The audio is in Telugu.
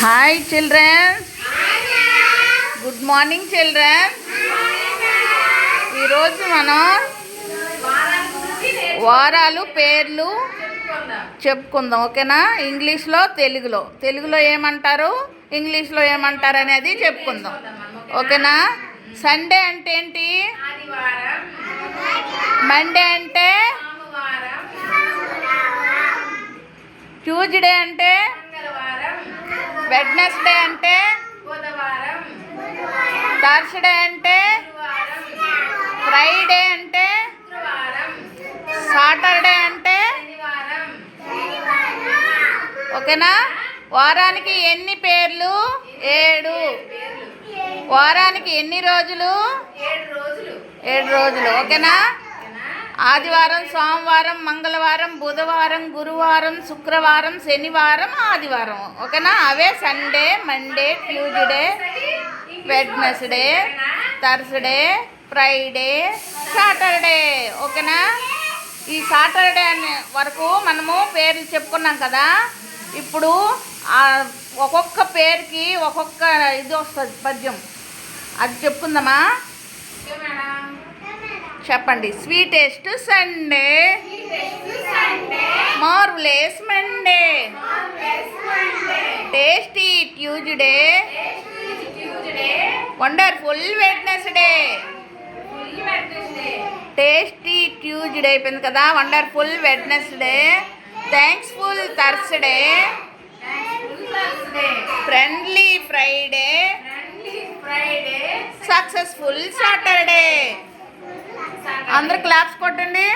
Hi children. Good morning children. ఈరోజు మనం వారాలు పేర్లు చెప్పుకుందాం, ఓకేనా? ఇంగ్లీష్లో తెలుగులో ఏమంటారు, ఇంగ్లీష్లో ఏమంటారు అనేది చెప్పుకుందాం, ఓకేనా? సండే అంటే ఏంటి? మండే అంటే? ట్యూస్డే అంటే? వెడ్నెస్డే అంటే? థర్స్డే అంటే? ఫ్రైడే అంటే? సాటర్డే అంటే? ఓకేనా? వారానికి ఎన్ని పేర్లు? 7. వారానికి ఎన్ని రోజులు? 7 రోజులు, ఓకేనా? ఆదివారం, సోమవారం, మంగళవారం, బుధవారం, గురువారం, శుక్రవారం, శనివారం, ఆదివారం, ఓకేనా? అవే Sunday, Monday, Tuesday, Wednesday, Thursday, Friday, Saturday, ఓకేనా? ఈ సాటర్డే అనే వరకు మనము పేర్లు చెప్పుకున్నాం కదా. ఇప్పుడు ఒక్కొక్క పేరుకి ఒక్కొక్క ఇది వస్తుంది, పద్యం. అది చెప్పుకుందామా? చెప్పండి. Sweetest Sunday, marvellous Monday, tasty Tuesday, wonderful Wednesday. Tasty Tuesday అయిపోయింది కదా, wonderful Wednesday, థ్యాంక్స్ఫుల్ Thursday, friendly Friday, successful Saturday. అందరు క్లాప్స్ కొట్టండి.